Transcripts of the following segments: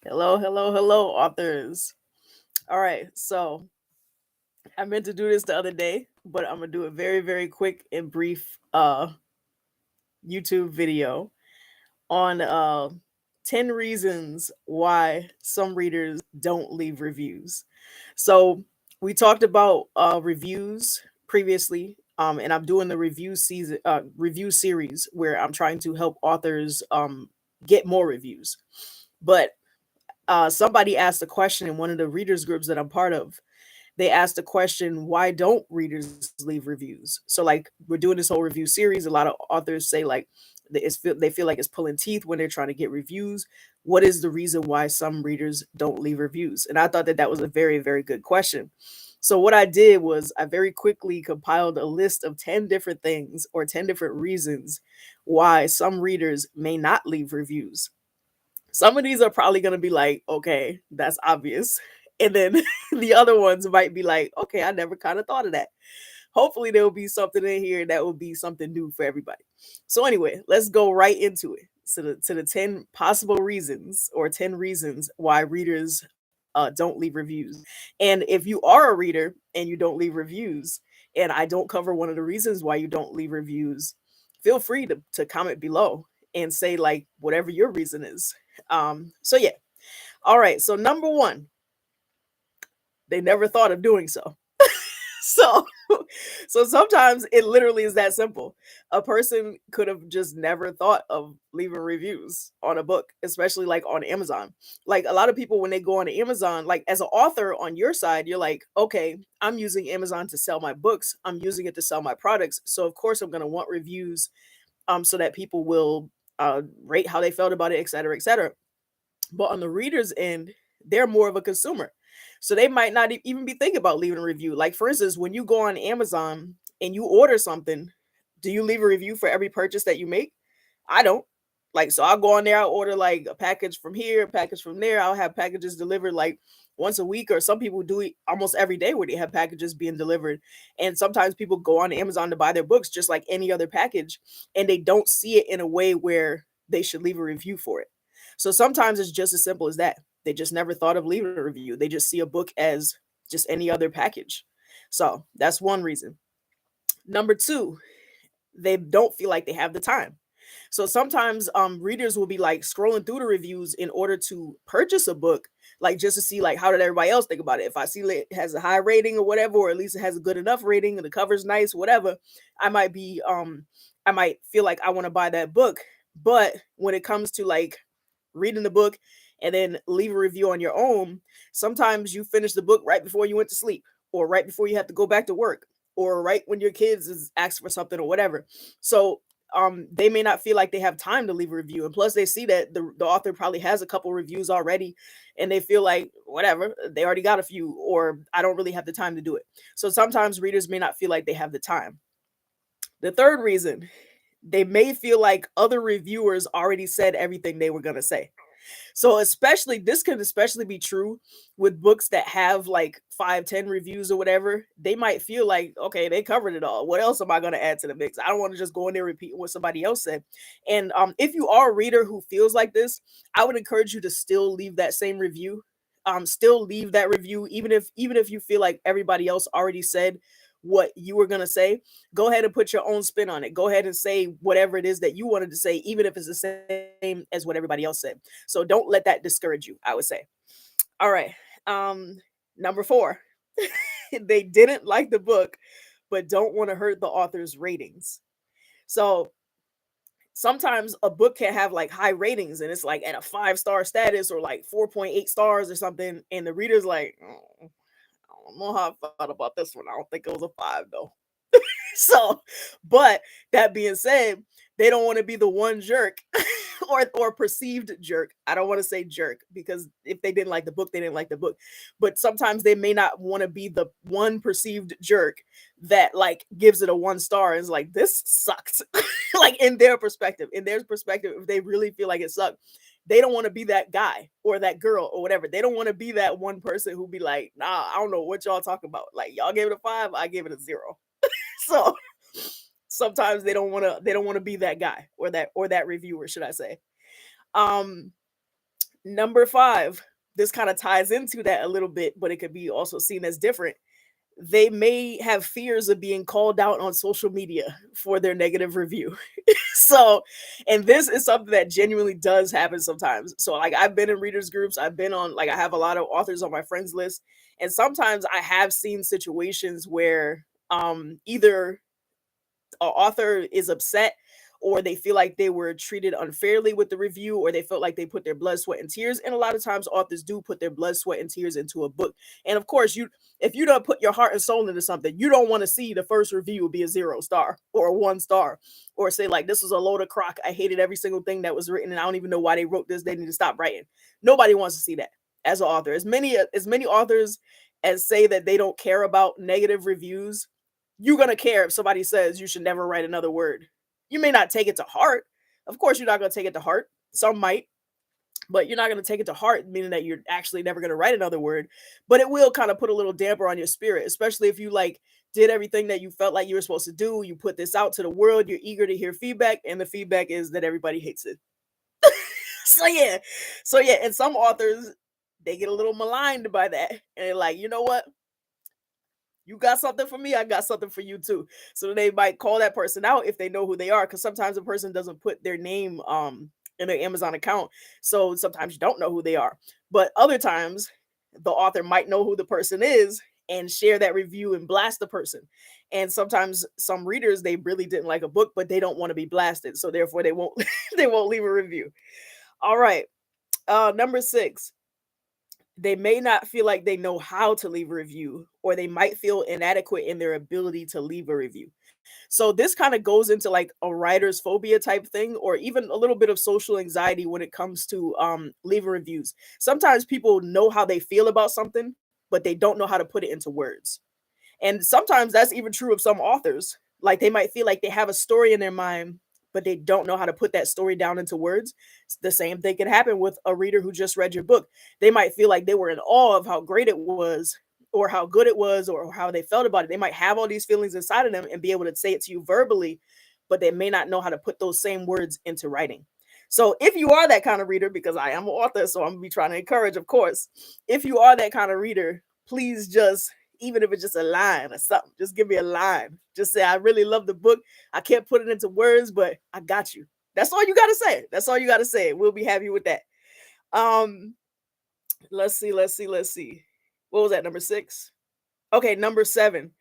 Hello, hello, hello, authors. All right, so I meant to do this the other day, but I'm gonna do a very, very quick and brief YouTube video on 10 reasons why some readers don't leave reviews. So we talked about reviews previously, and I'm doing the review series where I'm trying to help authors get more reviews. But somebody asked a question in one of the readers groups that I'm part of. They asked the question, why don't readers leave reviews? So like we're doing this whole review series. A lot of authors say like they feel like it's pulling teeth when they're trying to get reviews. What is the reason why some readers don't leave reviews? And I thought that that was a very, very good question. So what I did was I very quickly compiled a list of 10 different things or 10 different reasons why some readers may not leave reviews. Some of these are probably going to be like, okay, that's obvious. And then the other ones might be like, okay, I never kind of thought of that. Hopefully, there will be something in here that will be something new for everybody. So, anyway, let's go right into it. To the 10 possible reasons or 10 reasons why readers don't leave reviews. And if you are a reader and you don't leave reviews, and I don't cover one of the reasons why you don't leave reviews, feel free to comment below and say like whatever your reason is. So yeah. All right. So number one, they never thought of doing so. So so sometimes it literally is that simple. A person could have just never thought of leaving reviews on a book, especially like on Amazon. Like a lot of people when they go on Amazon, like as an author on your side, you're like, okay, I'm using Amazon to sell my books. I'm using it to sell my products. So of course I'm going to want reviews so that people will rate how they felt about it, et cetera, et cetera. But on the reader's end, they're more of a consumer. So they might not even be thinking about leaving a review. Like, for instance, when you go on Amazon and you order something, do you leave a review for every purchase that you make? I don't. Like, so I'll go on there, I'll order like a package from here, a package from there. I'll have packages delivered like once a week, or some people do it almost every day where they have packages being delivered. And sometimes people go on Amazon to buy their books just like any other package, and they don't see it in a way where they should leave a review for it. So sometimes it's just as simple as that. They just never thought of leaving a review. They just see a book as just any other package. So that's one reason. Number two, they don't feel like they have the time. So sometimes readers will be like scrolling through the reviews in order to purchase a book, like just to see like how did everybody else think about it. If I see it has a high rating or whatever, or at least it has a good enough rating and the cover's nice, whatever, I might be I might feel like I want to buy that book. But when it comes to like reading the book and then leave a review on your own, sometimes you finish the book right before you went to sleep, or right before you have to go back to work, or right when your kids is asking for something or whatever. So they may not feel like they have time to leave a review, and plus they see that the author probably has a couple reviews already, and they feel like whatever, they already got a few, or I don't really have the time to do it. So sometimes readers may not feel like they have the time. The third reason, they may feel like other reviewers already said everything they were going to say. So especially this can especially be true with books that have like 5, 10 reviews or whatever. They might feel like, okay, they covered it all. What else am I going to add to the mix? I don't want to just go in there and repeat what somebody else said. And if you are a reader who feels like this, I would encourage you to still leave that same review. Still leave that review, even if you feel like everybody else already said what you were going to say. Go ahead and put your own spin on it. Go ahead and say whatever it is that you wanted to say, even if it's the same as what everybody else said. So don't let that discourage you, I would say. All right. Number 4. They didn't like the book but don't want to hurt the author's ratings. So sometimes a book can have like high ratings and it's like at a 5-star status or like 4.8 stars or something, and the reader's like, oh, I don't know how I felt about this one. I don't think it was a 5 though. So, but that being said, they don't want to be the one jerk or perceived jerk. I don't want to say jerk because if they didn't like the book, they didn't like the book. But sometimes they may not want to be the one perceived jerk that like gives it a 1 star and is like, this sucked. Like in their perspective, if they really feel like it sucked, they don't want to be that guy or that girl or whatever. They don't want to be that one person who be like, nah, I don't know what y'all talking about. Like y'all gave it a 5, I gave it a 0. So sometimes they don't want to be that guy or that reviewer, should I say. um Number 5, this kind of ties into that a little bit, but it could be also seen as different. They may have fears of being called out on social media for their negative review. So, and this is something that genuinely does happen sometimes. So, like, I've been in readers groups, I've been on, like, I have a lot of authors on my friends list, and sometimes I have seen situations where either a author is upset, or they feel like they were treated unfairly with the review, or they felt like they put their blood, sweat, and tears. And a lot of times authors do put their blood, sweat, and tears into a book. And of course, you if you don't put your heart and soul into something, you don't want to see the first review be a 0 star or a 1 star, or say like, this was a load of crock, I hated every single thing that was written, and I don't even know why they wrote this, they need to stop writing. Nobody wants to see that as an author. As many authors as say that they don't care about negative reviews, you're gonna care if somebody says you should never write another word. You may not take it to heart. Of course, you're not gonna take it to heart. Some might, but you're not gonna take it to heart, meaning that you're actually never gonna write another word. But it will kind of put a little damper on your spirit, especially if you like did everything that you felt like you were supposed to do. You put this out to the world. You're eager to hear feedback, and the feedback is that everybody hates it. So yeah, and some authors, they get a little maligned by that, and they're like, you know what? You got something for me, I got something for you too. So they might call that person out if they know who they are, because sometimes a person doesn't put their name in their Amazon account. So sometimes you don't know who they are. But other times the author might know who the person is and share that review and blast the person. And sometimes some readers, they really didn't like a book, but they don't want to be blasted. So therefore they won't they won't leave a review. All right. Number 6, they may not feel like they know how to leave a review, or they might feel inadequate in their ability to leave a review. So this kind of goes into like a writer's phobia type thing, or even a little bit of social anxiety when it comes to leaving reviews. Sometimes people know how they feel about something, but they don't know how to put it into words. And sometimes that's even true of some authors. Like, they might feel like they have a story in their mind, but they don't know how to put that story down into words. The same thing can happen with a reader who just read your book. They might feel like they were in awe of how great it was, or how good it was, or how they felt about it. They might have all these feelings inside of them and be able to say it to you verbally, but they may not know how to put those same words into writing. So if you are that kind of reader, because I am an author, so I'm gonna be trying to encourage, of course. If you are that kind of reader, please just, even if it's just a line or something, just give me a line. Just say, I really love the book. I can't put it into words, but I got you. That's all you gotta say. That's all you gotta say. We'll be happy with that. Um, let's see. What was that? Number 6? Okay, number 7.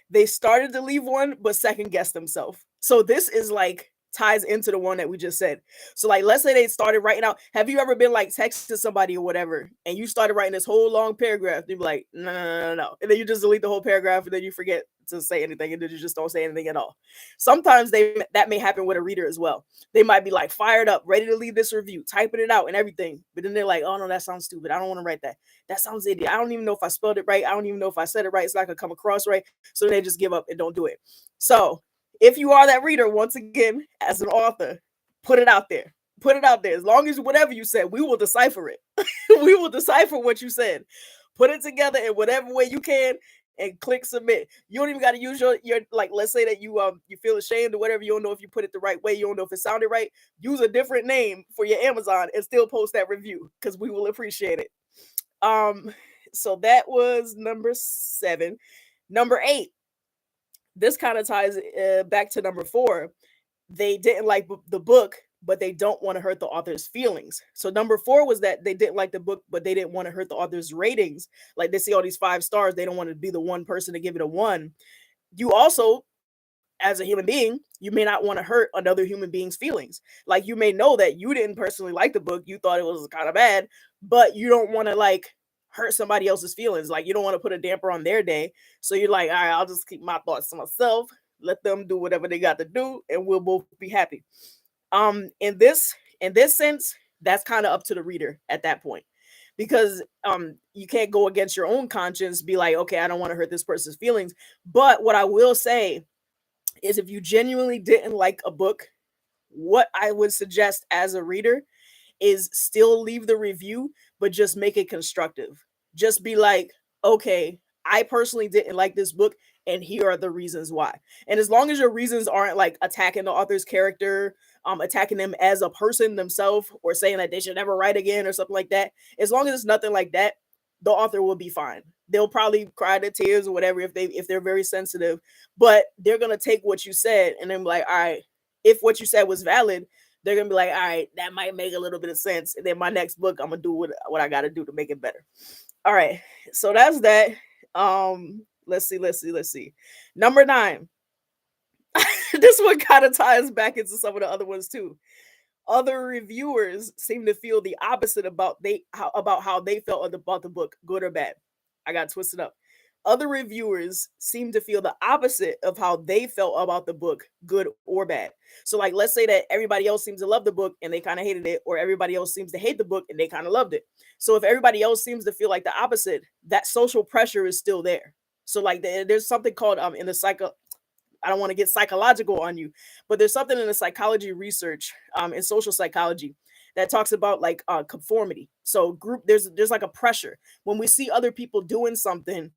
They started to leave one, but second guessed themselves. So this is like ties into the one that we just said. So like, let's say they started writing out. Have you ever been like texting somebody or whatever, and you started writing this whole long paragraph? You'd be like, no, no, no, no, no, and then you just delete the whole paragraph, and then you forget to say anything, and then you just don't say anything at all. Sometimes that may happen with a reader as well. They might be like fired up, ready to leave this review, typing it out and everything, but then they're like, oh no, that sounds stupid. I don't want to write that. That sounds idiot. I don't even know if I spelled it right. I don't even know if I said it right. It's not gonna come across right. So they just give up and don't do it. So if you are that reader, once again, as an author, put it out there. Put it out there. As long as whatever you said, we will decipher it. We will decipher what you said. Put it together in whatever way you can and click submit. You don't even got to use your like, let's say that you feel ashamed or whatever, you don't know if you put it the right way, you don't know if it sounded right. Use a different name for your Amazon and still post that review, because we will appreciate it. So that was number 7. Number 8, this kind of ties back to number 4. They didn't like the book, but they don't want to hurt the author's feelings. So number 4 was that they didn't like the book, but they didn't want to hurt the author's ratings. Like, they see all these 5 stars, they don't want to be the one person to give it a 1. You also, as a human being, you may not want to hurt another human being's feelings. Like, you may know that you didn't personally like the book, you thought it was kind of bad, but you don't want to like hurt somebody else's feelings. Like, you don't want to put a damper on their day. So you're like, all right, I'll just keep my thoughts to myself, let them do whatever they got to do, and we'll both be happy. In this sense, that's kind of up to the reader at that point, because you can't go against your own conscience, be like, okay, I don't want to hurt this person's feelings. But what I will say is, if you genuinely didn't like a book, what I would suggest as a reader is still leave the review, but just make it constructive. Just be like, okay, I personally didn't like this book. and here are the reasons why. And as long as your reasons aren't like attacking the author's character, attacking them as a person themselves, or saying that they should never write again or something like that, as long as it's nothing like that, the author will be fine. They'll probably cry their tears or whatever if they're very sensitive, but they're gonna take what you said and then be like, all right, if what you said was valid, they're gonna be like, all right, that might make a little bit of sense. And then my next book, I'm gonna do what I gotta do to make it better. All right, so that's that. Let's see. Number 9. This one kind of ties back into some of the other ones too. Other reviewers seem to feel the opposite about how they felt about the book, good or bad. I got twisted up. Other reviewers seem to feel the opposite of how they felt about the book, good or bad. So, like, let's say that everybody else seems to love the book and they kind of hated it, or everybody else seems to hate the book and they kind of loved it. So, if everybody else seems to feel like the opposite, that social pressure is still there. So, like, there's something called in the psycho. I don't want to get psychological on you, but there's something in the psychology research, in social psychology, that talks about like conformity. So there's like a pressure when we see other people doing something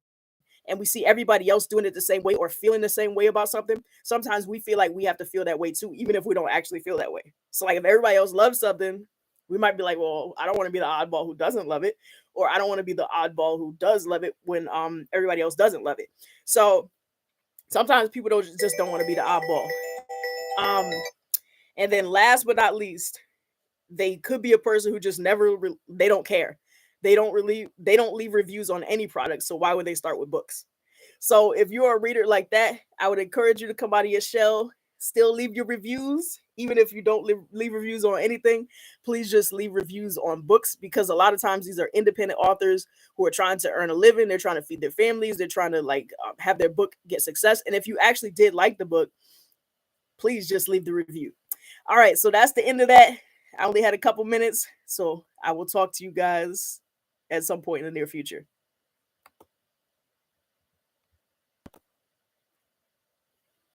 and we see everybody else doing it the same way or feeling the same way about something. Sometimes we feel like we have to feel that way too, even if we don't actually feel that way. So like if everybody else loves something, we might be like, well, I don't want to be the oddball who doesn't love it, or I don't want to be the oddball who does love it when everybody else doesn't love it. So sometimes people don't want to be the oddball. Um, and then last but not least, they could be a person who just they don't care. They don't leave reviews on any product. So why would they start with books? So if you're a reader like that, I would encourage you to come out of your shell, still leave your reviews. Even if you don't leave reviews on anything, please just leave reviews on books, because a lot of times these are independent authors who are trying to earn a living. They're trying to feed their families. They're trying to like have their book get success. And if you actually did like the book, please just leave the review. All right, so that's the end of that. I only had a couple minutes, so I will talk to you guys at some point in the near future.